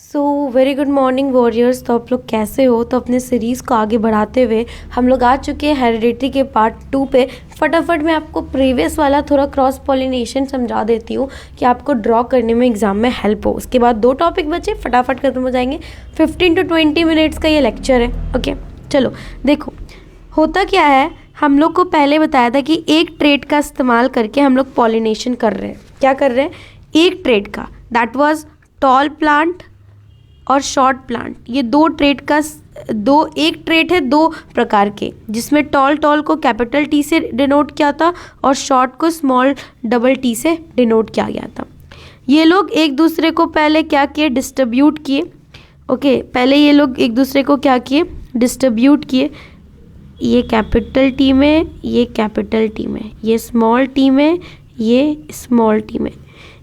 So very good morning warriors. तो आप लोग कैसे हो? तो अपने सीरीज़ को आगे बढ़ाते हुए हम लोग आ चुके हैं हेरिडिटी के पार्ट 2 पे। फटाफट मैं आपको प्रीवियस वाला थोड़ा क्रॉस पॉलिनेशन समझा देती हूँ कि आपको ड्रॉ करने में एग्जाम में हेल्प हो। उसके बाद 2 टॉपिक बचे, फटाफट खत्म हो जाएंगे। 15 to 20 मिनट्स का ये लेक्चर है। ओके चलो देखो, होता क्या है, हम लोग को पहले बताया था कि एक ट्रेट का इस्तेमाल करके हम लोग पॉलिनेशन कर रहे हैं। क्या कर रहे हैं? एक ट्रेट का, दैट वाज टॉल प्लांट और शॉर्ट प्लांट। ये दो ट्रेट का एक ट्रेट है दो प्रकार के, जिसमें टॉल को कैपिटल टी से डिनोट किया था और शॉर्ट को स्मॉल डबल टी से डिनोट किया गया था। ये लोग एक दूसरे को पहले क्या किए? डिस्ट्रीब्यूट किए। ओके, पहले ये लोग एक दूसरे को क्या किए? डिस्ट्रीब्यूट किए। ये कैपिटल टी में, ये कैपिटल टी में, ये स्मॉल टी में, ये स्मॉल टी में।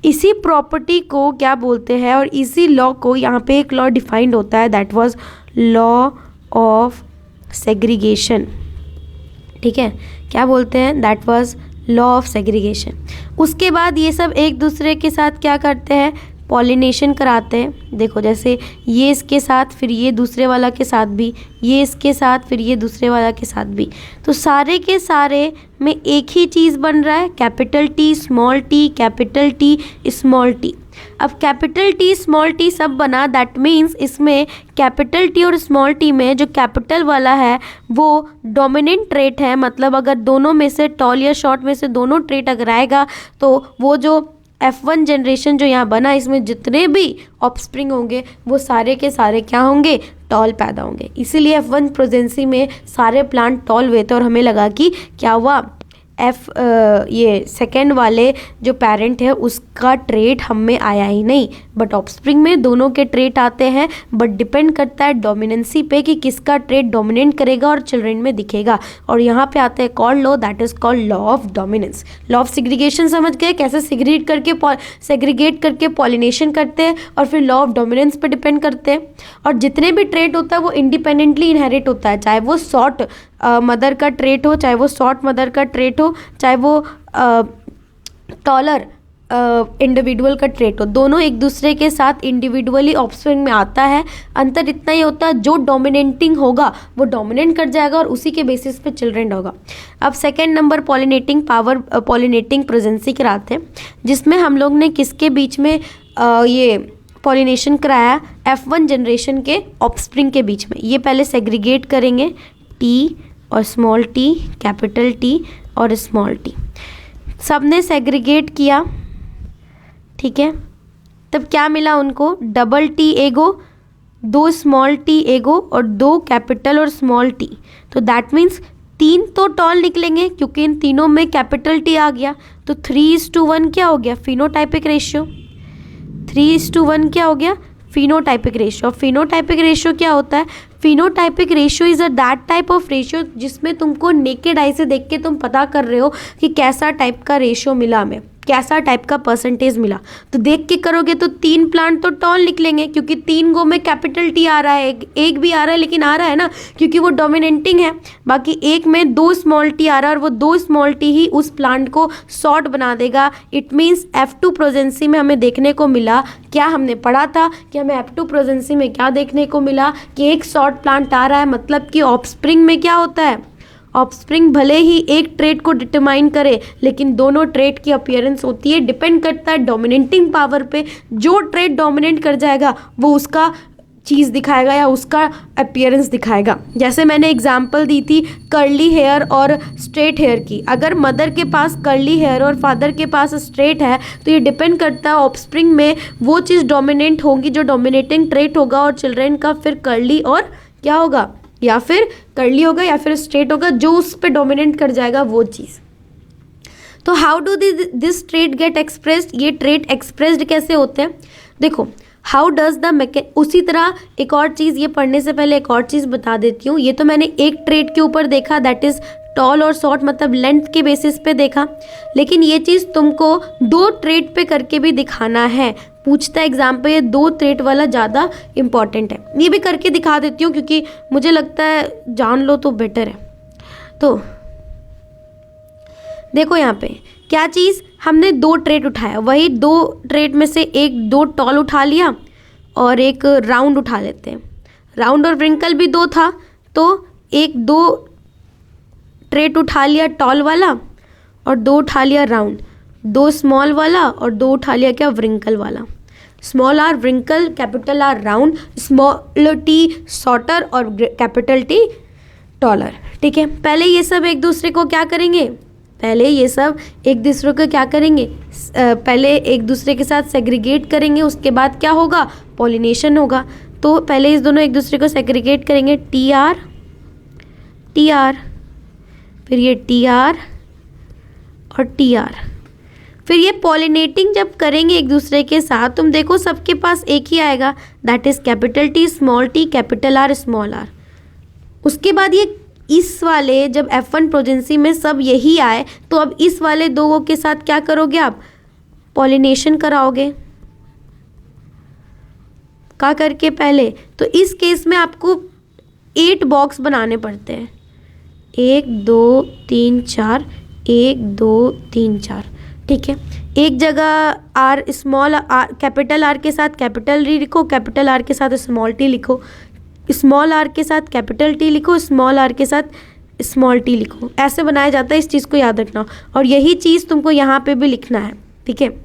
इसी प्रॉपर्टी को क्या बोलते हैं, और इसी लॉ को, यहाँ पे एक लॉ डिफाइंड होता है, that was law of segregation. ठीक है, क्या बोलते हैं? That was law of segregation. उसके बाद ये सब एक दूसरे के साथ क्या करते हैं? पॉलिनेशन कराते हैं। देखो, जैसे ये इसके साथ, फिर ये दूसरे वाला के साथ भी, ये इसके साथ, फिर ये दूसरे वाला के साथ भी। तो सारे के सारे में एक ही चीज़ बन रहा है, capital T small T, capital T small T. अब कैपिटल टी स्मॉल टी सब बना, दैट मीन्स इसमें कैपिटल टी और स्मॉल टी में जो कैपिटल वाला है वो डोमिनेंट ट्रेट है। मतलब अगर दोनों में से, टॉल या शॉर्ट में से दोनों ट्रेट अगर आएगा तो वो जो F1 जनरेशन जो यहाँ बना, इसमें जितने भी ऑफस्प्रिंग होंगे वो सारे के सारे क्या होंगे? टॉल पैदा होंगे। इसीलिए F1 प्रेगनेंसी में सारे प्लांट टॉल हुए थे और हमें लगा कि क्या हुआ, ये सेकेंड वाले जो पेरेंट है उसका ट्रेट हम में आया ही नहीं, बट ऑफस्प्रिंग में दोनों के ट्रेट आते हैं। बट डिपेंड करता है डोमिनेंसी पे कि किसका ट्रेट डोमिनेट करेगा और चिल्ड्रन में दिखेगा। और यहाँ पे आते हैं called law, that is called law of dominance. Law of segregation समझ गए, कैसे सेग्रीगेट करके पॉलिनेशन करते हैं, और फिर लॉ ऑफ डोमिनेंस पे डिपेंड करते हैं। और जितने भी ट्रेट होता है वो इंडिपेंडेंटली इनहेरिट होता है, चाहे वो शॉर्ट मदर का ट्रेट हो, चाहे वो शॉर्ट मदर का ट्रेट हो, चाहे वो टॉलर इंडिविजुअल का ट्रेट हो। दोनों एक दूसरे के साथ इंडिविजुअली ऑफस्प्रिंग में आता है। अंतर इतना ही होता है, जो डोमिनेटिंग होगा वो डोमिनेट कर जाएगा और उसी के बेसिस पे चिल्ड्रन होगा। अब second number pollinating power, pollinating progeny कराते हैं, जिसमें हम लोग ने किसके बीच में ये पॉलिनेशन कराया? F1 जनरेशन के ऑफस्प्रिंग के बीच में। ये पहले सेग्रीगेट करेंगे, टी और स्मॉल टी, कैपिटल टी और स्मॉल टी, सबने सेग्रीगेट किया। ठीक है, तब क्या मिला उनको? डबल टी एगो, 2 स्मॉल टी एगो और 2 कैपिटल और स्मॉल टी। तो दैट मीन्स 3 तो टॉल निकलेंगे क्योंकि इन तीनों में कैपिटल टी आ गया। तो 3:1 क्या हो गया? Phenotypic ratio. 3:1 क्या हो गया? Phenotypic ratio. फिनोटाइपिक रेशियो क्या होता है? Phenotypic ratio is a that type of ratio जिसमें तुमको नेकेड आई से देख के तुम पता कर रहे हो कि कैसा टाइप का रेशियो मिला हमें, कैसा टाइप का परसेंटेज मिला। तो देख के करोगे तो 3 प्लांट तो टॉल निकलेंगे क्योंकि 3 गो में कैपिटल टी आ रहा है, एक भी आ रहा है लेकिन आ रहा है ना, क्योंकि वो डोमिनेटिंग है। बाकी एक में 2 स्मॉल टी आ रहा है और वो 2 स्मॉल टी ही उस प्लांट को शॉर्ट बना देगा। इट मीन्स F2 प्रेगनेंसी में हमें देखने को मिला, क्या हमने पढ़ा था कि हमें F2 प्रेगनेंसी में क्या देखने को मिला कि एक शॉर्ट प्लांट आ रहा है। मतलब कि ऑफस्प्रिंग में क्या होता है? ऑफस्प्रिंग भले ही एक ट्रेट को डिटरमाइन करे लेकिन दोनों ट्रेट की अपीयरेंस होती है, डिपेंड करता है डोमिनेटिंग पावर पे। जो ट्रेट डोमिनेट कर जाएगा वो उसका चीज़ दिखाएगा या उसका अपीयरेंस दिखाएगा। जैसे मैंने एग्जांपल दी थी कर्ली हेयर और स्ट्रेट हेयर की। अगर मदर के पास कर्ली हेयर और फादर के पास स्ट्रेट है तो ये डिपेंड करता है ऑफस्प्रिंग में वो चीज़ डोमिनेंट होगी जो डोमिनेटिंग ट्रेट होगा, और चिल्ड्रन का फिर कर्ली और क्या होगा, या फिर कर्ली होगा या फिर स्ट्रेट होगा, जो उस पे डोमिनेट कर जाएगा वो चीज़। तो how do this trait get expressed? ये ट्रेट एक्सप्रेस्ड कैसे होते हैं? देखो, हाउ डज द उसी तरह एक और चीज़, ये पढ़ने से पहले एक और चीज़ बता देती हूँ। ये तो मैंने एक ट्रेट के ऊपर देखा, दैट इज़ टॉल और शॉर्ट, मतलब लेंथ के बेसिस पे देखा, लेकिन ये चीज़ तुमको 2 ट्रेट पे करके भी दिखाना है। पूछता है एग्जाम पे, ये 2 ट्रेट वाला ज़्यादा इंपॉर्टेंट है। ये भी करके दिखा देती हूँ क्योंकि मुझे लगता है जान लो तो बेटर है। तो देखो यहाँ पे क्या चीज़, हमने 2 ट्रेट उठाया, वही 2 ट्रेट में से 2 टॉल उठा लिया और एक राउंड उठा लेते हैं। राउंड और व्रिंकल भी 2 था, तो 2 ट्रेट उठा लिया टॉल वाला और 2 उठा लिया राउंड, 2 स्मॉल वाला और 2 उठा लिया क्या व्रिंकल वाला। Small R wrinkle, capital R round, small T shorter और कैपिटल टी टॉलर। ठीक है, पहले ये सब एक दूसरे को क्या करेंगे, पहले एक दूसरे के साथ सेग्रीगेट करेंगे, उसके बाद क्या होगा, पॉलिनेशन होगा। तो पहले इस दोनों एक दूसरे को सेग्रीगेट करेंगे, टी आर, फिर ये टी आर और टी आर। फिर ये पॉलिनेटिंग जब करेंगे एक दूसरे के साथ, तुम देखो सबके पास एक ही आएगा, that is capital T small T capital R small R. उसके बाद ये इस वाले जब F1 प्रोजेंसी में सब यही आए, तो अब इस वाले 2 के साथ क्या करोगे, आप पॉलिनेशन कराओगे। क्या करके पहले, तो इस केस में आपको 8 बॉक्स बनाने पड़ते हैं, 1 2 3 4, 1 2 3 4। ठीक है, एक जगह R small R capital R के साथ कैपिटल टी लिखो, कैपिटल आर के साथ स्मॉल टी लिखो, स्मॉल आर के साथ कैपिटल टी लिखो, स्मॉल आर के साथ स्मॉल टी लिखो। ऐसे बनाया जाता है, इस चीज़ को याद रखना। और यही चीज़ तुमको यहाँ पे भी लिखना है। ठीक है,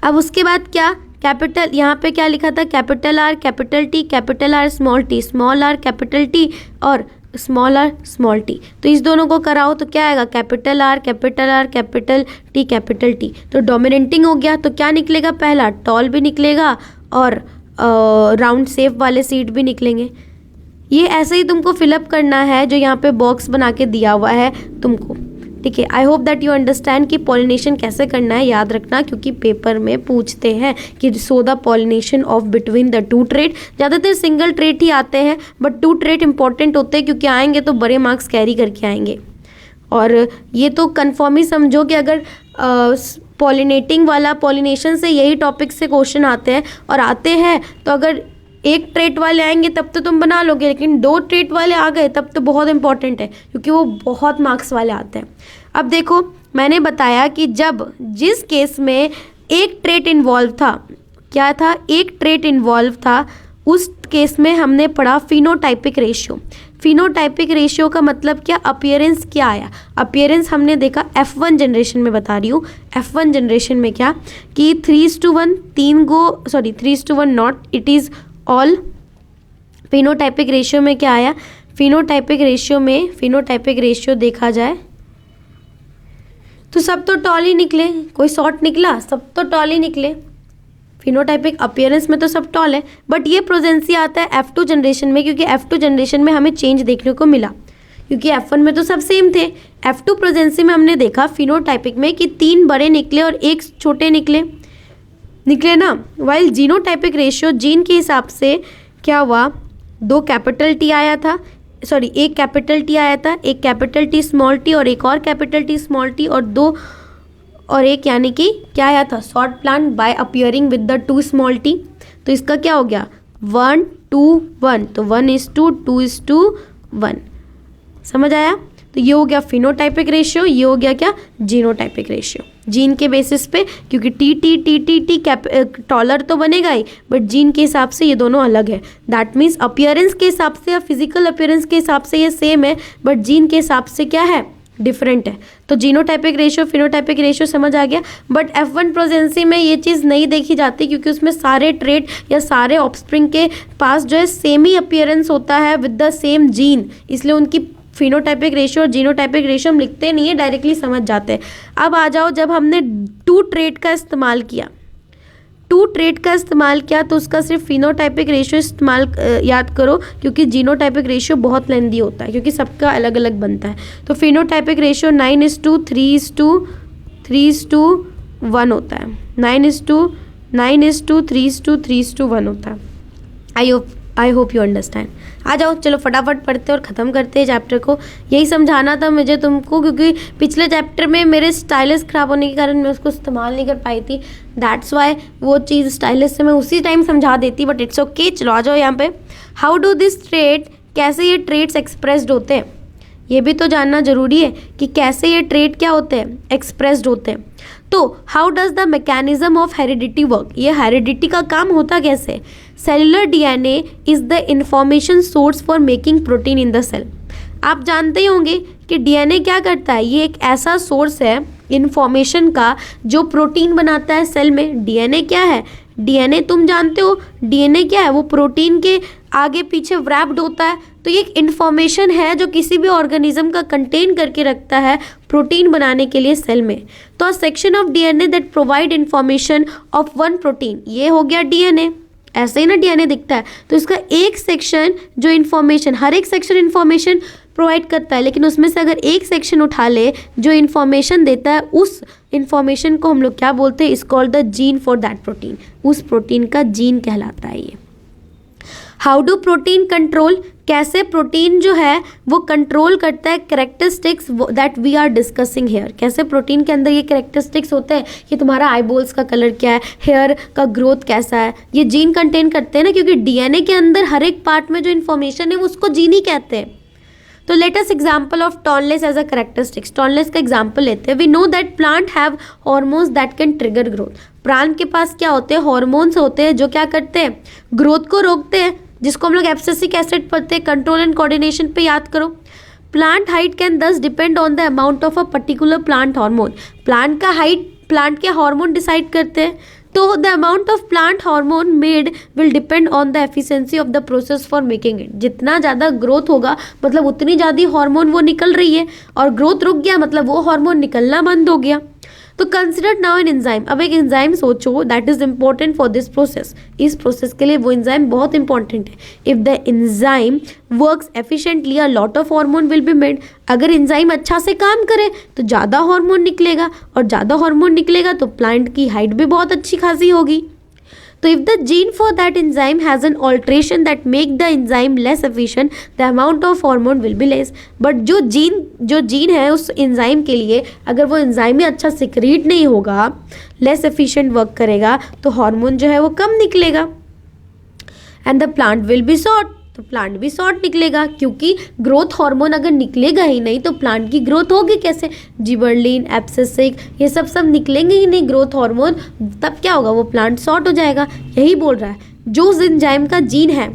अब उसके बाद क्या, कैपिटल यहाँ पे क्या लिखा था, capital R capital T, capital R small T, small R capital T और स्मॉल आर स्मॉल टी। तो इस दोनों को कराओ तो क्या आएगा, कैपिटल आर कैपिटल टी। तो डोमिनेटिंग हो गया, तो क्या निकलेगा, पहला टॉल भी निकलेगा और राउंड शेप वाले सीट भी निकलेंगे। ये ऐसे ही तुमको फिलअप करना है जो यहाँ पे बॉक्स बना के दिया हुआ है तुमको। ठीक है, I hope that you understand कि पॉलिनेशन कैसे करना है, याद रखना, क्योंकि पेपर में पूछते हैं कि so the pollination of between the 2 trait. ज़्यादातर सिंगल ट्रेट ही आते हैं, बट 2 ट्रेट इंपॉर्टेंट होते हैं, क्योंकि आएंगे तो बड़े मार्क्स कैरी करके आएंगे। और ये तो कन्फर्म ही समझो कि अगर पॉलिनेटिंग वाला, पॉलिनेशन से यही टॉपिक से क्वेश्चन आते हैं, और आते हैं तो अगर 1 ट्रेट वाले आएंगे तब तो तुम बना लोगे, लेकिन 2 ट्रेट वाले आ गए तब तो बहुत इंपॉर्टेंट है, क्योंकि वो बहुत मार्क्स वाले आते हैं। अब देखो, मैंने बताया कि जब जिस केस में 1 ट्रेट इन्वॉल्व था, क्या था, 1 ट्रेट इन्वॉल्व था, उस केस में हमने पढ़ा फिनोटाइपिक रेशियो। फिनोटाइपिक रेशियो का मतलब क्या, अपीयरेंस क्या आया। अपीयरेंस हमने देखा F1 जनरेशन में, बता रही हूँ F1 जनरेशन में क्या, कि 3:1 3:1 not, it is all. Phenotypic ratio में क्या आया, फिनोटाइपिक रेशियो देखा जाए तो सब तो टॉल ही निकले, कोई शॉर्ट निकला, सब तो टॉल ही निकले। फिनोटाइपिक अपीयरेंस में तो सब टॉल है, बट ये प्रोजेंसी आता है F2 जनरेशन में, क्योंकि F2 जनरेशन में हमें चेंज देखने को मिला, क्योंकि F1 में तो सब सेम थे। F2 प्रोजेंसी में हमने देखा फिनोटाइपिक में कि 3 बड़े निकले और 1 छोटे निकले ना। वाइल जीनोटाइपिक रेशियो, जीन के हिसाब से क्या हुआ, 2 कैपिटल टी आया था, 1 कैपिटल टी आया था, 1 कैपिटल टी स्मॉल टी और एक और कैपिटल टी स्मॉल टी, और 2 और 1, यानी कि क्या आया था, short plant by appearing with the 2 small T. तो इसका क्या हो गया, 1 2 1, तो 1:2 2:1। समझ आया। तो ये हो गया फिनोटाइपिक रेशियो, ये हो गया क्या, जीनोटाइपिक रेशियो। जीन के बेसिस पे, क्योंकि टी टॉलर तो बनेगा ही, बट जीन के हिसाब से ये दोनों अलग है। दैट मीन्स अपीयरेंस के हिसाब से या फिजिकल अपीयरेंस के हिसाब से ये सेम है, बट जीन के हिसाब से क्या है, डिफरेंट है। तो जीनोटाइपिक रेशियो फिनोटाइपिक रेशियो समझ आ गया। बट F1 प्रोजेंसी में ये चीज़ नहीं देखी जाती, क्योंकि उसमें सारे ट्रेट या सारे ऑफस्प्रिंग के पास जो है सेम ही अपीयरेंस होता है विद द सेम जीन, इसलिए उनकी फिनोटाइपिक रेशियो और जीनोटाइपिक रेशियो हम लिखते नहीं है, डायरेक्टली समझ जाते हैं। अब आ जाओ, जब हमने 2 ट्रेट का इस्तेमाल किया तो उसका सिर्फ फिनोटाइपिक रेशियो इस्तेमाल याद करो, क्योंकि जीनोटाइपिक रेशियो बहुत लेंदी होता है, क्योंकि सबका अलग अलग बनता है। तो फिनोटाइपिक रेशियो 9:3:1 होता है, 9:3:1 होता है। I hope you understand. आ जाओ, चलो फटाफट पढ़ते और ख़त्म करते हैं चैप्टर को। यही समझाना था मुझे तुमको, क्योंकि पिछले चैप्टर में मेरे स्टाइलस ख़राब होने के कारण मैं उसको इस्तेमाल नहीं कर पाई थी। दैट्स वाई वो चीज़ स्टाइलस से मैं उसी टाइम समझा देती, बट इट्स ओके। चलो आ जाओ यहाँ पे। हाउ डू दिस ट्रेट, कैसे ये ट्रेट्स एक्सप्रेस्ड होते हैं, ये भी तो जानना ज़रूरी है कि कैसे ये ट्रेट क्या होते हैं, एक्सप्रेस्ड होते हैं। तो how does the mechanism of heredity work, ये हेरिडिटी का काम होता कैसे? Cellular DNA is the information source for making protein in the cell. आप जानते ही होंगे कि डीएनए क्या करता है, ये एक ऐसा सोर्स है इंफॉर्मेशन का जो प्रोटीन बनाता है सेल में। डीएनए क्या है? डीएनए तुम जानते हो, डीएनए क्या है? वो प्रोटीन के आगे पीछे व्रैप्ड होता है। तो ये एक इंफॉर्मेशन है जो किसी भी ऑर्गेनिज्म का कंटेन करके रखता है प्रोटीन बनाने के लिए सेल में। तो a section of DNA that provide information of one protein, ये हो गया डीएनए। ऐसे ही ना डीएनए दिखता है, तो इसका एक सेक्शन जो इन्फॉर्मेशन, हर एक सेक्शन इन्फॉर्मेशन प्रोवाइड करता है, लेकिन उसमें से अगर एक सेक्शन उठा ले जो इन्फॉर्मेशन देता है, उस इन्फॉर्मेशन को हम लोग क्या बोलते हैं? Is called the gene for that protein. उस प्रोटीन का जीन कहलाता है ये। हाउ डू प्रोटीन कंट्रोल, कैसे प्रोटीन जो है वो कंट्रोल करता है characteristics that we are discussing here. कैसे प्रोटीन के अंदर ये कैरेक्टरिस्टिक्स होते हैं कि तुम्हारा आईबॉल्स का कलर क्या है, हेयर का ग्रोथ कैसा है, ये जीन कंटेन करते हैं ना, क्योंकि डीएनए के अंदर हर एक पार्ट में जो इन्फॉर्मेशन है उसको जीन ही कहते हैं। तो let us example of tallness as a characteristics. Tallness का एग्जाम्पल लेते हैं। We know that plant have hormones that can trigger growth. Plant के पास क्या होते हैं? हॉर्मोन्स होते हैं जो क्या करते हैं? ग्रोथ को रोकते हैं, जिसको हम लोग एब्सिसिक एसिड पढ़ते हैं। कंट्रोल एंड कोऑर्डिनेशन पे याद करो। प्लांट हाइट कैन दस depend on the amount of a particular plant hormone. Plant का हाइट प्लांट के हार्मोन डिसाइड करते हैं। तो the amount of plant hormone made will depend on the efficiency of the process for making it. जितना ज़्यादा growth होगा मतलब उतनी ज़्यादा हार्मोन वो निकल रही है, और ग्रोथ रुक गया मतलब वो हार्मोन निकलना बंद हो गया। तो कंसिडर नाउ एन एंजाइम। अब एक एंजाइम सोचो that is important for this process. इस प्रोसेस के लिए वो एंजाइम बहुत इंपॉर्टेंट है। If the enzyme works efficiently a lot of hormone will be made. अगर एंजाइम अच्छा से काम करे तो ज़्यादा हार्मोन निकलेगा, और ज़्यादा हार्मोन निकलेगा तो प्लांट की हाइट भी बहुत अच्छी खासी होगी। तो if the gene for that enzyme has an alteration that make the enzyme less efficient, the amount of hormone will be less. But जो जीन है उस एंजाइम के लिए, अगर वो एंजाइम में अच्छा सिक्रीट नहीं होगा, लेस एफिशिएंट वर्क करेगा, तो हार्मोन जो है वो कम निकलेगा, and the plant will be short. तो प्लांट भी शॉर्ट निकलेगा, क्योंकि ग्रोथ हार्मोन अगर निकलेगा ही नहीं तो प्लांट की ग्रोथ होगी कैसे? जिबर्लिन, एब्सिसिक, ये सब निकलेंगे ही नहीं ग्रोथ हार्मोन, तब क्या होगा? वो प्लांट शॉर्ट हो जाएगा। यही बोल रहा है, जो एंजाइम का जीन है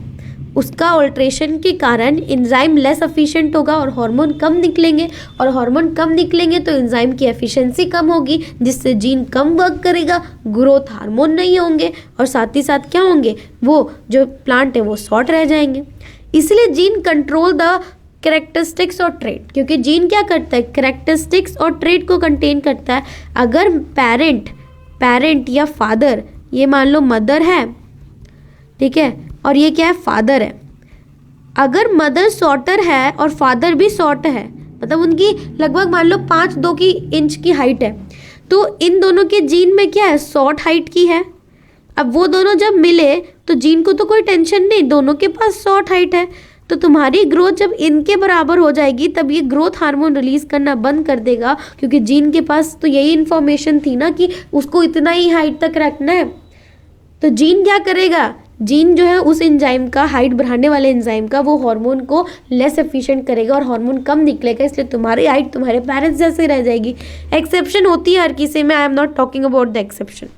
उसका ऑल्ट्रेशन के कारण एंजाइम लेस एफिशिएंट होगा और हार्मोन कम निकलेंगे, और हार्मोन कम निकलेंगे तो एंजाइम की एफिशिएंसी कम होगी, जिससे जीन कम वर्क करेगा, ग्रोथ हार्मोन नहीं होंगे, और साथ ही साथ क्या होंगे? वो जो प्लांट है वो शॉर्ट रह जाएंगे। इसलिए जीन कंट्रोल द कैरेक्टरिस्टिक्स और ट्रेट, क्योंकि जीन क्या करता है? कैरेक्टरिस्टिक्स और ट्रेट को कंटेन करता है। अगर पेरेंट या फादर, ये मान लो मदर है, ठीक है, और ये क्या है? फादर है। अगर मदर शॉर्टर है और फादर भी शॉर्ट है, मतलब उनकी लगभग मान लो 5'2" इंच की हाइट है, तो इन दोनों के जीन में क्या है? शॉर्ट हाइट की है। अब वो दोनों जब मिले तो जीन को तो कोई टेंशन नहीं, दोनों के पास शॉर्ट हाइट है, तो तुम्हारी ग्रोथ जब इनके बराबर हो जाएगी तब ये ग्रोथ हार्मोन रिलीज करना बंद कर देगा, क्योंकि जीन के पास तो यही इन्फॉर्मेशन थी ना कि उसको इतना ही हाइट तक रखना है। तो जीन क्या करेगा? जीन जो है उस एंजाइम का, हाइट बढ़ाने वाले एंजाइम का, वो हार्मोन को लेस एफिशिएंट करेगा और हार्मोन कम निकलेगा, इसलिए तुम्हारी हाइट तुम्हारे पेरेंट्स जैसे रह जाएगी। एक्सेप्शन होती है हर किसी में, I am not talking about the exception.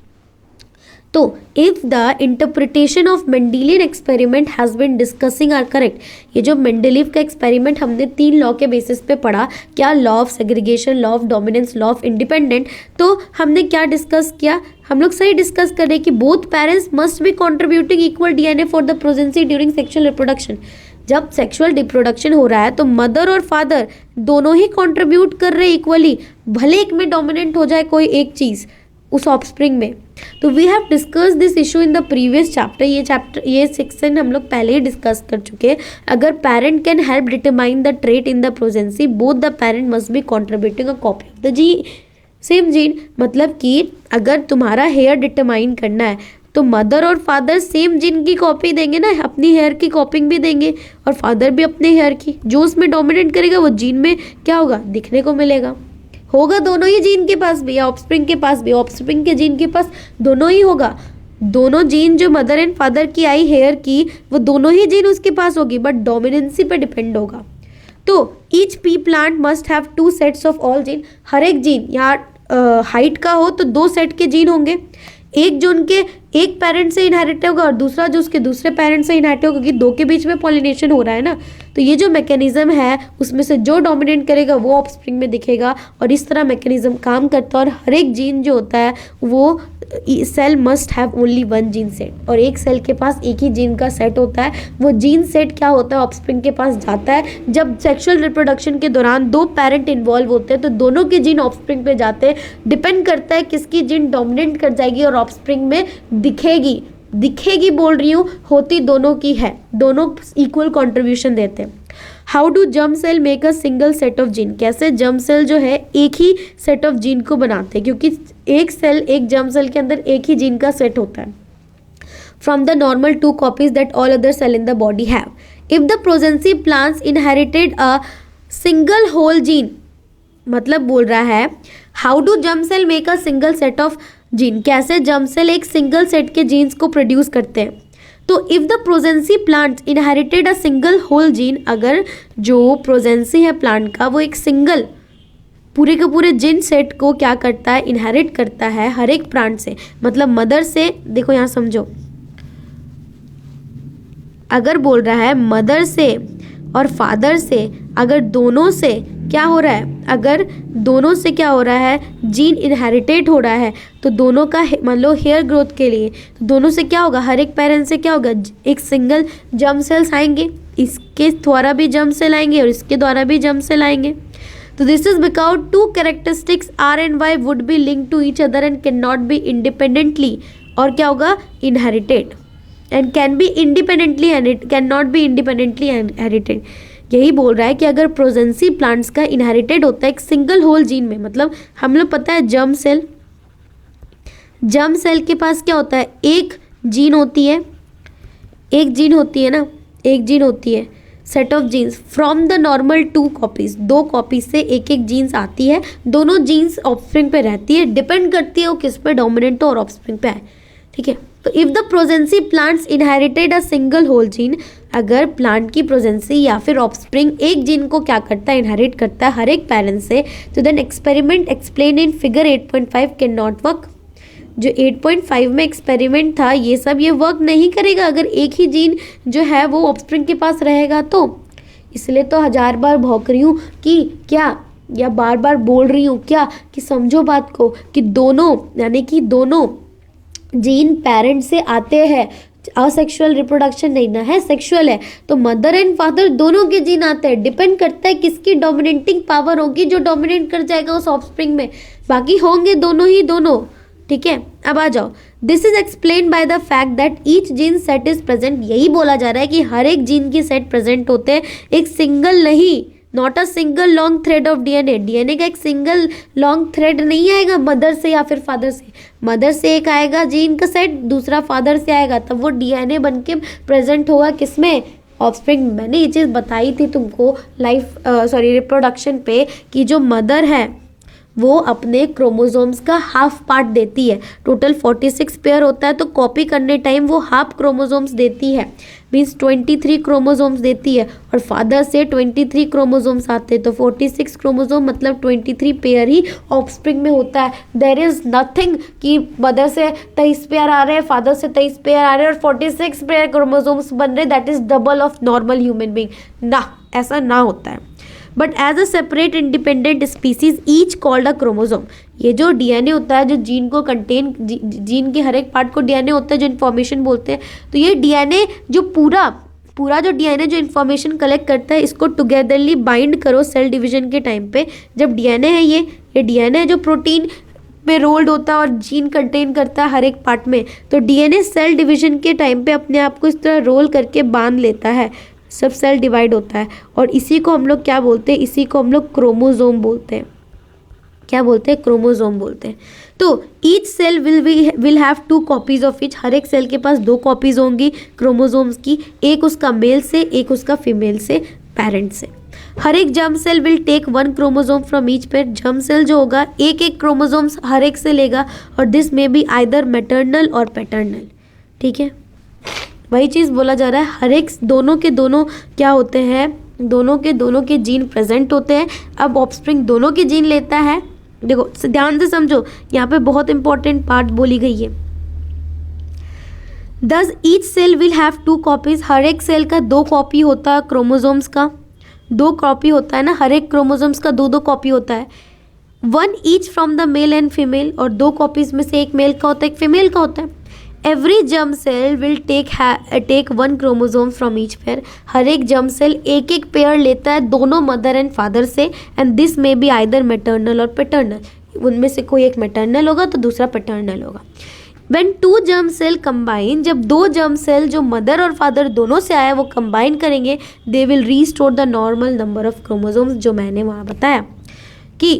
तो if the interpretation of Mendelian experiment has been discussing are correct, ये जो मेंडेलीव का एक्सपेरिमेंट हमने 3 लॉ के बेसिस पे पढ़ा, क्या? Law of segregation, law of dominance, law of independent. तो हमने क्या डिस्कस किया? हम लोग सही डिस्कस कर रहे कि both parents must be contributing equal DNA for the pregnancy during sexual reproduction. जब सेक्सुअल रिप्रोडक्शन हो रहा है तो मदर और फादर दोनों ही कंट्रीब्यूट कर रहे इक्वली, भले एक में डोमिनेंट हो जाए कोई एक चीज़ उस ऑफस्प्रिंग में। तो we have discuss this issue in the previous chapter, ये सेक्शन हम लोग पहले ही डिस्कस कर चुके हैं। अगर parent can help determine the trait in the pregnancy, both the parent must be contributing a copy of the same gene. मतलब कि अगर तुम्हारा हेयर डिटरमाइन करना है तो मदर और फादर सेम जीन की कॉपी देंगे ना, अपनी हेयर की कॉपिंग भी देंगे, और फादर भी अपने हेयर की। जो उसमें डोमिनेट करेगा वो जीन में क्या होगा? दिखने को मिलेगा। होगा दोनों ही जीन के पास भी, या ऑफस्प्रिंग के पास भी, ऑफस्प्रिंग के जीन के पास दोनों ही होगा। दोनों जीन जो मदर एंड फादर की आई हेयर की, वो दोनों ही जीन उसके पास होगी, बट डोमिनेंसी पे डिपेंड होगा। तो each pea plant must have 2 sets of all gene. हर एक जीन या हाइट का हो तो 2 सेट के जीन होंगे, एक जो उनके एक पेरेंट से इनहेरिट होगा और दूसरा जो उसके दूसरे पेरेंट से इनहेरिट होगा, क्योंकि 2 के बीच में पॉलिनेशन हो रहा है ना। तो ये जो मैकेनिज्म है उसमें से जो डोमिनेट करेगा वो ऑफस्प्रिंग में दिखेगा, और इस तरह मैकेनिज्म काम करता है। और हर एक जीन जो होता है वो cell must have only 1 gene set, और एक सेल के पास एक ही जीन का सेट होता है। वो जीन सेट क्या होता है, ऑफस्प्रिंग के पास जाता है। जब सेक्सुअल रिप्रोडक्शन के दौरान 2 पेरेंट इन्वॉल्व होते हैं तो दोनों के जीन ऑफस्प्रिंग पे जाते हैं। डिपेंड करता है किसकी जीन डोमिनेट कर जाएगी और ऑफस्प्रिंग में दिखेगी बोल रही हूँ, होती दोनों की है, दोनों इक्वल कंट्रीब्यूशन देते हैं। How do germ cell make a single set of gene, कैसे जर्म सेल जो है एक ही सेट ऑफ जीन को बनाते हैं, क्योंकि एक जर्म सेल के अंदर एक ही जीन का सेट होता है। From the normal 2 copies that all other cell in the body have, if the progeny plants inherited a single whole gene, मतलब बोल रहा है how do germ cell make a single set of gene, कैसे germ cell एक single set के genes को produce करते हैं। तो if the progeny plant inherited a single whole gene, अगर जो प्रोजेंसी है प्लांट का वो एक सिंगल पूरे के पूरे जीन सेट को क्या करता है, इनहेरिट करता है हर एक प्लांट से, मतलब मदर से, देखो यहाँ समझो, अगर बोल रहा है मदर से और फादर से, अगर दोनों से क्या हो रहा है, अगर दोनों से क्या हो रहा है, जीन इनहेरिटेट हो रहा है, तो दोनों का मान लो हेयर ग्रोथ के लिए, तो दोनों से क्या होगा, हर एक पेरेंट से क्या होगा, एक सिंगल जर्म सेल्स आएंगे, इसके द्वारा भी जर्म सेल आएंगे और इसके द्वारा भी जर्म सेल आएंगे। तो this is because 2 characteristics R and Y would be link to each other and can not be independently, और क्या होगा, inherited, and can be independently can not be independently inherited. यही बोल रहा है कि अगर प्रोजेंसी प्लांट्स का इनहेरिटेड होता है एक सिंगल होल जीन में, मतलब हम लोग पता है जर्म सेल के पास क्या होता है, एक जीन होती है ना, एक जीन होती है, set of genes from the normal 2 copies, 2 copies से एक जीन्स आती है, दोनों जीन्स ऑफस्प्रिंग पे रहती है, डिपेंड करती है वो किस पे डोमिनेंट हो और ऑफस्प्रिंग पे है, ठीक है। तो if the progeny plants inherited a single whole gene, अगर प्लांट की प्रोजेंसी या फिर ऑफस्प्रिंग एक जीन को क्या करता है, इनहेरिट करता है हर एक पेरेंट से, तो then experiment explain in figure 8.5 can not work. जो 8.5 में एक्सपेरिमेंट था ये वर्क नहीं करेगा अगर एक ही जीन जो है वो ऑफस्प्रिंग के पास रहेगा तो। इसलिए तो 1000 बार भौंक रही हूँ कि क्या, या बार बार बोल रही हूँ क्या, कि समझो बात को, कि दोनों यानी कि दोनों जीन पेरेंट से आते हैं, असेक्सुअल रिप्रोडक्शन नहीं ना है, सेक्सुअल है, तो मदर एंड फादर दोनों के जीन आते हैं। डिपेंड करता है किसकी डोमिनेटिंग पावर होगी, जो डोमिनेट कर जाएगा उस ऑफस्प्रिंग में, बाकी होंगे दोनों ही दोनों, ठीक है। अब आ जाओ, this is explain by the fact that each gene set is present, यही बोला जा रहा है कि हर एक जीन की सेट प्रेजेंट होते हैं, एक सिंगल नहीं, not a single long thread of DNA का एक सिंगल लॉन्ग थ्रेड नहीं आएगा मदर से या फिर फादर से, मदर से एक आएगा जीन का सेट, दूसरा फादर से आएगा, तब वो डीएनए बन के प्रेजेंट होगा किसमें, ऑफस्प्रिंग। मैंने ये चीज़ बताई थी तुमको रिप्रोडक्शन पे, कि जो मदर है वो अपने क्रोमोसोम्स का हाफ पार्ट देती है, टोटल 46 पेयर होता है, तो कॉपी करने टाइम वो हाफ क्रोमोसोम्स देती है, मीन्स 23 क्रोमोसोम्स देती है, और फादर से 23 क्रोमोसोम्स आते हैं, तो 46 क्रोमोसोम मतलब 23 पेयर ही ऑफस्प्रिंग में होता है। देयर इज नथिंग कि मदर से 23 पेयर आ रहे हैं, फादर से 23 पेयर आ रहे हैं और 46 पेयर क्रोमोसोम्स बन रहे, that is double of normal human being, ना, ऐसा ना होता है। But as a separate independent species each called a chromosome, ये जो डीएनए होता है, जो जीन को कंटेन, जीन के हर एक पार्ट को डीएनए होता है, जो इन्फॉर्मेशन बोलते हैं, तो ये डीएनए जो पूरा जो डीएनए जो इन्फॉर्मेशन कलेक्ट करता है, इसको टुगेदरली बाइंड करो सेल डिवीजन के टाइम पे, जब डीएनए है ये डीएनए है जो प्रोटीन पे रोल्ड होता है और जीन कंटेन करता है हर एक पार्ट में, तो डीएनए सेल डिवीजन के टाइम पे अपने आप को इस तरह रोल करके बांध लेता है, सब सेल डिवाइड होता है, और इसी को हम लोग क्या बोलते हैं, इसी को हम लोग क्रोमोसोम बोलते हैं। क्या बोलते हैं, क्रोमोसोम बोलते हैं। तो each cell will have 2 copies of each, हर एक सेल के पास 2 कॉपीज होंगी क्रोमोसोम्स की, एक उसका मेल से, एक उसका फीमेल से, पेरेंट से। हर एक germ cell will take 1 chromosome from each pair, germ cell जो होगा एक क्रोमोसोम्स हर एक से लेगा, और दिस में B either maternal or paternal, ठीक है। वही चीज़ बोला जा रहा है, हर एक दोनों के दोनों क्या होते हैं, दोनों के जीन प्रेजेंट होते हैं। अब ऑफस्प्रिंग दोनों के जीन लेता है, देखो ध्यान से समझो, यहाँ पे बहुत इंपॉर्टेंट पार्ट बोली गई है। Thus each cell will have 2 copies, हर एक सेल का 2 कॉपी होता है क्रोमोसोम्स का, 2 कॉपी होता है ना, हर एक क्रोमोसोम्स का 2 कॉपी होता है। 1 each from the male and female, और 2 कॉपीज में से एक मेल का होता है एक फीमेल का होता है। Every germ cell will take 1 chromosome from each pair, हर एक जर्म सेल एक एक पेयर लेता है दोनों मदर एंड फादर से, and this may be either maternal or paternal, उनमें से कोई एक मैटरनल होगा तो दूसरा पैटर्नल होगा। When 2 germ cell combine, जब 2 germ cell जो मदर और फादर दोनों से आया वो कंबाइन करेंगे, they will restore the normal number of chromosomes, जो मैंने वहाँ बताया कि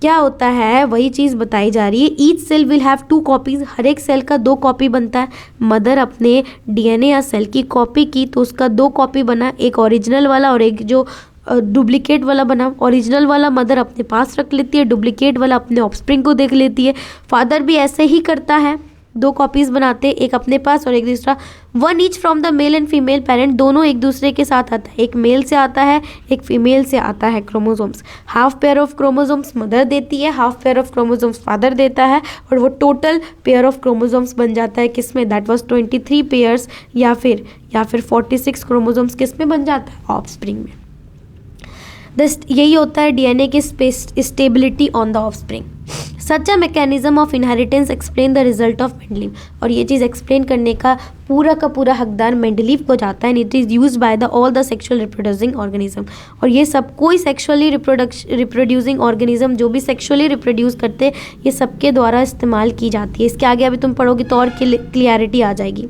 क्या होता है वही चीज़ बताई जा रही है। Each cell will have 2 copies, हर एक सेल का 2 कॉपी बनता है। मदर अपने डीएनए या सेल की कॉपी की तो उसका 2 कॉपी बना, एक ओरिजिनल वाला और एक जो डुप्लीकेट वाला बना। ओरिजिनल वाला मदर अपने पास रख लेती है, डुप्लीकेट वाला अपने ऑफस्प्रिंग को देख लेती है। फादर भी ऐसे ही करता है, 2 कॉपीज़ बनाते, एक अपने पास और एक दूसरा। 1 each from the male and female parent, दोनों एक दूसरे के साथ आता है, एक मेल से आता है एक फीमेल से आता है chromosomes. Half pair of chromosomes mother देती है, half pair of chromosomes father देता है, और वो टोटल पेयर ऑफ क्रोमोसोम्स बन जाता है किसमें, दैट वाज 23 पेयर्स, या फिर 46 क्रोमोसोम्स किसमें बन जाता है, ऑफस्प्रिंग में। यही होता है डीएनए की stability on the offspring. Such a mechanism of inheritance explain the result of Mendeleev, और ये चीज़ एक्सप्लेन करने का पूरा हकदार मेंडलीव को जाता है। And it is used by the all the sexual reproducing organism, और ये सब कोई सेक्सुअली रिप्रोड्यूसिंग ऑर्गेनिज्म जो भी सेक्सुअली रिप्रोड्यूस करते ये सबके द्वारा इस्तेमाल की जाती है। इसके आगे अभी तुम पढ़ोगे तो और क्लियरिटी आ जाएगी,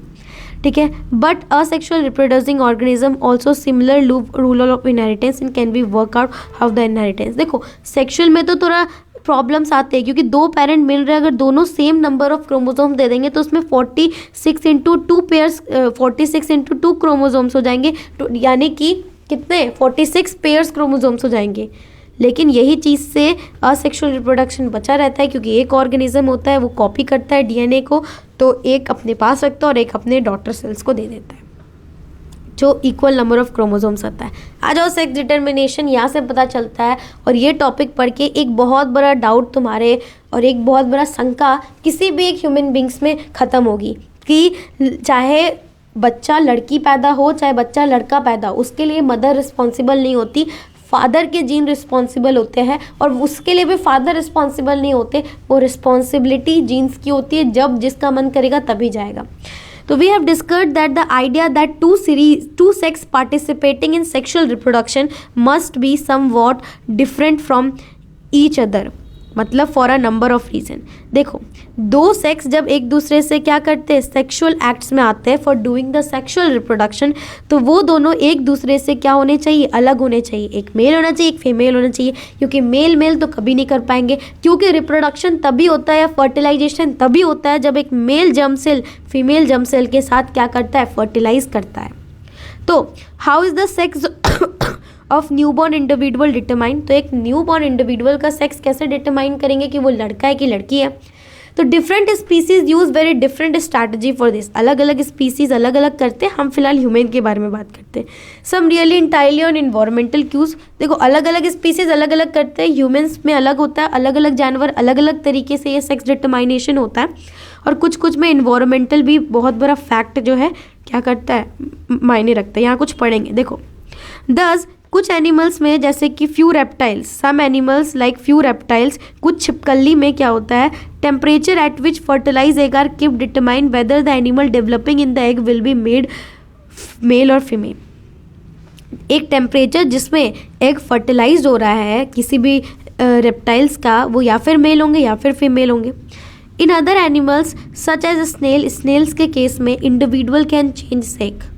ठीक है। But asexual reproducing organism also similar rule of inheritance and can B work out how the inheritance. देखो सेक्सुअल में तो थोड़ा प्रॉब्लम्स आते हैं क्योंकि 2 पेरेंट मिल रहे हैं, अगर दोनों सेम नंबर ऑफ क्रोमोसोम्स दे देंगे तो उसमें 46 इंटू 2 पेयर्स 46 इंटू 2 क्रोमोसोम्स हो जाएंगे, यानी कि कितने 46 पेयर्स क्रोमोसोम्स हो जाएंगे। लेकिन यही चीज़ से असेक्सुअल रिप्रोडक्शन बचा रहता है क्योंकि एक ऑर्गेनिज्म होता है वो कॉपी करता है डीएनए को, तो एक अपने पास रखता है और एक अपने डॉटर सेल्स को दे देता है, जो इक्वल नंबर ऑफ क्रोमोसोम्स आता है। आ जाओ सेक्स डिटर्मिनेशन, यहाँ से पता चलता है। और ये टॉपिक पढ़ के एक बहुत बड़ा डाउट तुम्हारे और एक बहुत बड़ा शंका किसी भी एक ह्यूमन बींग्स में ख़त्म होगी कि चाहे बच्चा लड़की पैदा हो चाहे बच्चा लड़का पैदा हो, उसके लिए मदर रिस्पॉन्सिबल नहीं होती, फादर के जीन रिस्पॉन्सिबल होते हैं। और उसके लिए भी फादर रिस्पॉन्सिबल नहीं होते, वो रिस्पॉन्सिबिलिटी जीन्स की होती है, जब जिसका मन करेगा तभी जाएगा। So we have discussed that the idea that two sex participating in sexual reproduction must be somewhat different from each other, मतलब for a number of reason. देखो 2 सेक्स जब एक दूसरे से क्या करते हैं, सेक्सुअल एक्ट्स में आते हैं for doing the sexual reproduction, तो वो दोनों एक दूसरे से क्या होने चाहिए, अलग होने चाहिए। एक मेल होना चाहिए एक फीमेल होना चाहिए, क्योंकि मेल तो कभी नहीं कर पाएंगे, क्योंकि रिप्रोडक्शन तभी होता है या फर्टिलाइजेशन तभी होता है जब एक male germ cell female germ cell के साथ क्या करता है, फर्टिलाइज करता है। तो how is the sex of newborn individual determine, तो एक न्यूबॉर्न इंडिविजुअल का सेक्स कैसे डिटरमाइन करेंगे कि वो लड़का है कि लड़की है। तो different species use very different strategy for this, अलग अलग स्पीसीज अलग अलग करते हैं। हम फिलहाल ह्यूमन के बारे में बात करते हैं। Some really entirely on environmental cues, देखो अलग अलग स्पीसीज अलग अलग करते हैं, ह्यूमंस में अलग होता है, अलग अलग जानवर अलग अलग तरीके से ये सेक्स डिटरमाइनेशन होता है। और कुछ में इन्वायरमेंटल भी बहुत बड़ा फैक्ट जो है क्या करता है, मायने रखता है। यहाँ कुछ पढ़ेंगे, देखो दस कुछ एनिमल्स में जैसे कि few reptiles, some animals like few reptiles, कुछ छिपकली में क्या होता है, temperature at which fertilise egg are keep determine whether the animal developing in the egg will be made male और फीमेल। एक टेम्परेचर जिसमें एग फर्टिलाइज हो रहा है किसी भी रेप्टाइल्स का, वो या फिर मेल होंगे या फिर फीमेल होंगे। In other animals such as snail, snails के केस में individual can change sex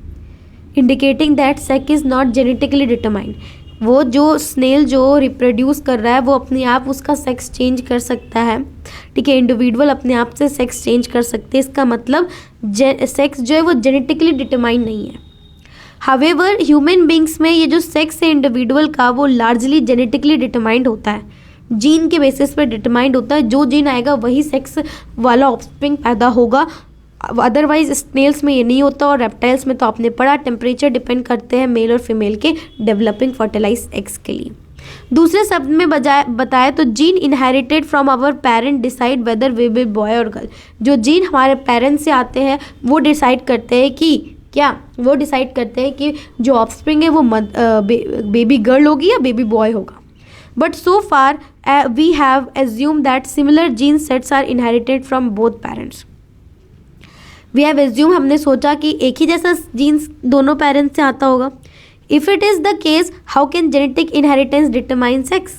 indicating that sex is not genetically determined. वो जो स्नेल जो रिप्रोड्यूस कर रहा है वो अपने आप उसका सेक्स चेंज कर सकता है, ठीक है। इंडिविजुअल अपने आप से सेक्स चेंज कर सकते हैं, इसका मतलब सेक्स जो है वो जेनेटिकली डिटरमाइंड नहीं है। हावेवर ह्यूमन बींग्स में ये जो सेक्स है इंडिविजुअल का वो लार्जली जेनेटिकली डिटरमाइंड होता है, जीन के बेसिस पे डिटरमाइंड होता है। जो जीन आएगा वही सेक्स वाला ऑफस्प्रिंग पैदा होगा, अदरवाइज स्नेल्स में ये नहीं होता। और रेप्टाइल्स में तो आपने पढ़ा टेम्परेचर डिपेंड करते हैं मेल और फीमेल के डेवलपिंग फर्टिलाइज एग्स के लिए। दूसरे शब्द में बताए तो gene inherited from our parent decide whether we will boy और गर्ल। जो जीन हमारे पेरेंट्स से आते हैं वो डिसाइड करते हैं कि वो डिसाइड करते हैं कि जो ऑफस्प्रिंग है वो बेबी गर्ल होगी या बेबी बॉय होगा। But so far we have assume that similar gene sets are inherited from both parents. We have assume, हमने सोचा कि एक ही जैसा जीन्स दोनों पेरेंट्स से आता होगा। If it is the case how can genetic inheritance determine sex.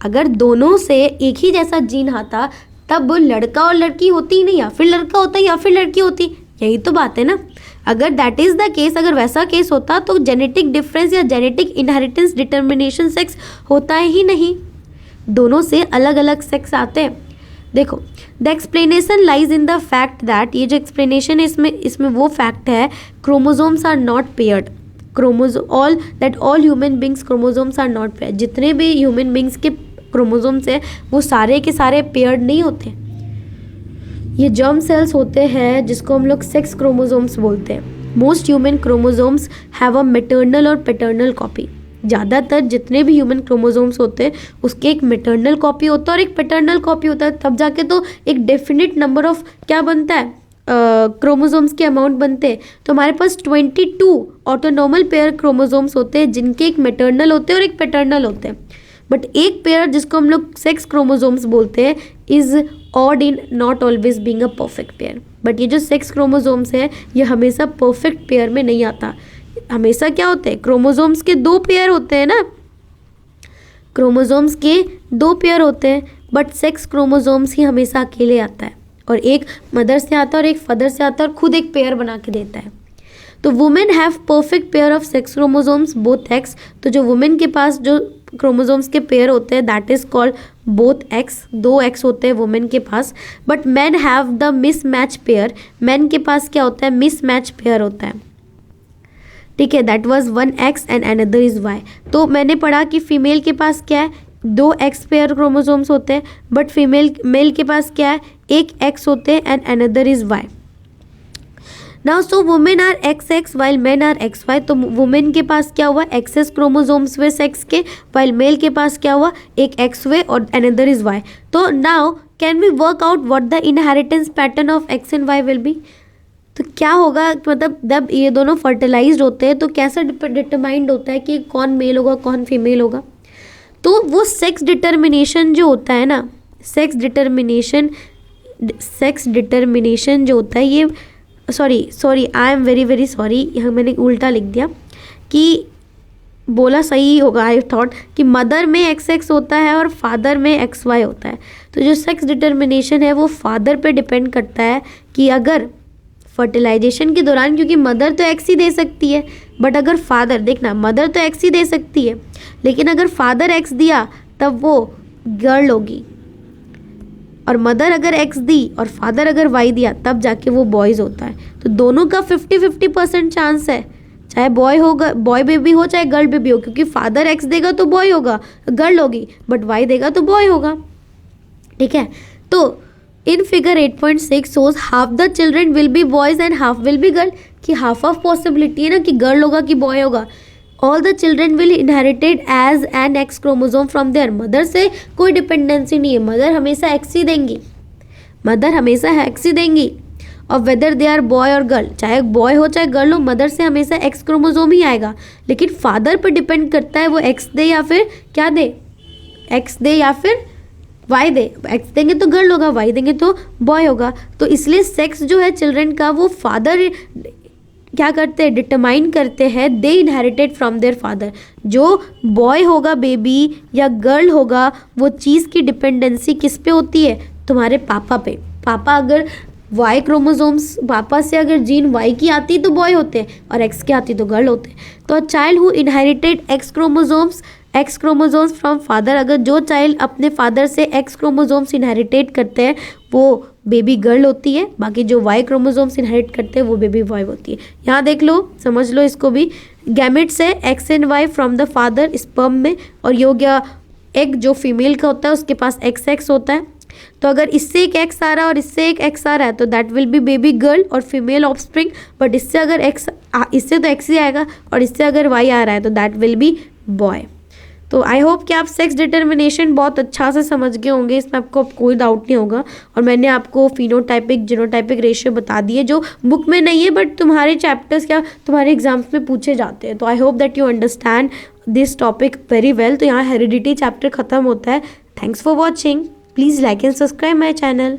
अगर दोनों से एक ही जैसा जीन आता तब लड़का और लड़की होती ही नहीं, या फिर लड़का होता या फिर लड़की होती, यही तो बात है ना। अगर दैट इज़ द केस, अगर वैसा केस होता तो जेनेटिक डिफरेंस या जेनेटिक इनहेरिटेंस डिटर्मिनेशन सेक्स होता ही नहीं, दोनों से अलग अलग सेक्स आते हैं। देखो, the explanation lies in the fact that, ये जो एक्सप्लेनेशन है इसमें वो फैक्ट है, chromosomes are not paired. All human beings chromosomes are not paired. जितने भी ह्यूमन बींग्स के क्रोमोजोम्स हैं वो सारे के सारे पेयर्ड नहीं होते। ये जर्म सेल्स होते हैं जिसको हम लोग सेक्स क्रोमोजोम्स बोलते हैं। Most human chromosomes have a maternal or paternal copy. ज़्यादातर जितने भी ह्यूमन क्रोमोजोम्स होते हैं उसके एक मैटरनल कॉपी होता है और एक पैटर्नल कॉपी होता है, तब जाके तो एक डेफिनेट नंबर ऑफ क्या बनता है, क्रोमोजोम्स के अमाउंट बनते हैं। तो हमारे पास 22 ऑटोनॉमल पेयर क्रोमोजोम्स होते हैं जिनके एक मैटरनल होते हैं और एक पैटर्नल होते हैं। बट एक पेयर जिसको हम लोग सेक्स क्रोमोजोम्स बोलते हैं is odd in not always being a perfect pair. But ये जो सेक्स क्रोमोजोम्स है ये हमेशा परफेक्ट पेयर में नहीं आता। हमेशा क्या होते हैं, क्रोमोजोम्स के 2 पेयर होते हैं ना, क्रोमोजोम्स के 2 पेयर होते हैं, बट सेक्स क्रोमोजोम्स ही हमेशा अकेले आता है, और एक मदर से आता है और एक फादर से आता है और खुद एक पेयर बना के देता है। तो women have perfect pair of sex chromosomes both x. तो जो वुमेन के पास जो क्रोमोजोम्स के पेयर होते हैं that is called both X, 2 X होते हैं वुमेन के पास। But man have the mismatch pair, man के पास क्या होता है, मिस मैच पेयर होता है, ठीक है, that was 1 X and another is Y. तो मैंने पढ़ा कि फीमेल के पास क्या है, 2 एक्स पेयर क्रोमोजोम्स होते हैं, बट मेल के पास क्या है, 1 एक्स होते हैं and another is Y. Now so women are X X while men are X Y. तो वुमेन के पास क्या हुआ, एक्सेस क्रोमोजोम्स हुए सेक्स के, वाइल मेल के पास क्या हुआ, 1 एक्स हुए और अनदर इज वाई। तो now can we work out what the inheritance pattern of X and Y will be. तो क्या होगा, मतलब जब ये दोनों फर्टिलाइज्ड होते हैं तो कैसा डिटरमाइंड होता है कि कौन मेल होगा कौन फीमेल होगा। तो वो सेक्स डिटर्मिनेशन जो होता है ना, सेक्स डिटर्मिनेशन जो होता है, ये sorry I am very sorry, यहाँ मैंने उल्टा लिख दिया, कि बोला सही होगा, आई थॉट कि मदर में एक्स एक्स होता है और फादर में एक्स वाई होता है। तो जो सेक्स डिटर्मिनेशन है वो फादर पे डिपेंड करता है कि अगर फर्टिलाइजेशन के दौरान, क्योंकि मदर तो एक्स ही दे सकती है, बट अगर फादर, देखना मदर तो एक्स ही दे सकती है, लेकिन अगर फादर एक्स दिया तब वो गर्ल होगी, और मदर अगर एक्स दी और फादर अगर वाई दिया तब जाके वो बॉयज़ होता है। तो दोनों का 50-50% चांस है, चाहे बॉय बेबी हो चाहे गर्ल बेबी हो, क्योंकि फादर एक्स देगा तो बॉय होगा, गर्ल होगी, बट वाई देगा तो बॉय होगा, ठीक है। तो in figure 8.6 shows half the children will be boys and half will be girl, कि हाफ ऑफ पॉसिबिलिटी है ना कि गर्ल होगा कि बॉय होगा। All the children will inherited as an X chromosome from their mother. से कोई dependency नहीं है, मदर हमेशा एक्स ही देंगी, मदर हमेशा एक्स ही देंगी। और वेदर दे आर बॉय और गर्ल, चाहे बॉय हो चाहे गर्ल हो, मदर से हमेशा एक्स क्रोमोजोम ही आएगा। लेकिन फादर पर डिपेंड करता है वो एक्स दे या फिर क्या दे, एक्स दे या फिर वाई दे। एक्स देंगे तो गर्ल होगा, वाई देंगे तो बॉय होगा। तो इसलिए सेक्स जो है चिल्ड्रन का वो फादर क्या करते हैं, डिटरमाइन करते हैं, दे इनहेरिटेड फ्रॉम देयर फादर। जो बॉय होगा बेबी या गर्ल होगा वो चीज़ की डिपेंडेंसी किस पे होती है, तुम्हारे पापा पे। पापा अगर वाई क्रोमोजोम्स, पापा से अगर जीन वाई की आती तो बॉय होते हैं और एक्स की आती तो गर्ल होते हैं। तो child who inherited x chromosomes from father, अगर जो चाइल्ड अपने फादर से एक्स क्रोमोजोम्स इनहेरिटेट करते हैं वो बेबी गर्ल होती है, बाकी जो वाई क्रोमोजोम्स इनहेरिट करते हैं वो बेबी बॉय होती है। यहाँ देख लो, समझ लो इसको भी, गैमेट्स है X and Y from the father sperm में, और ये हो गया एग जो फीमेल का होता है उसके पास एक्स एक्स होता है। तो अगर इससे एक एक्स आ रहा है और इससे एक एक्स आ रहा है तो that will be baby girl और फीमेल ऑफस्प्रिंग। बट इससे अगर एक्स, इससे तो एक्स ही आएगा, और इससे अगर वाई आ रहा है तो दैट विल बी बॉय। तो आई होप कि आप सेक्स डिटर्मिनेशन बहुत अच्छा से समझ गए होंगे, इसमें आपको अब कोई डाउट नहीं होगा। और मैंने आपको फिनोटाइपिक जीनोटाइपिक रेशियो बता दिए जो बुक में नहीं है बट तुम्हारे चैप्टर्स क्या तुम्हारे एग्जाम्स में पूछे जाते हैं। तो I hope that you understand this topic very well. तो यहाँ हेरिडिटी चैप्टर खत्म होता है। Thanks for watching. Please like and subscribe my channel.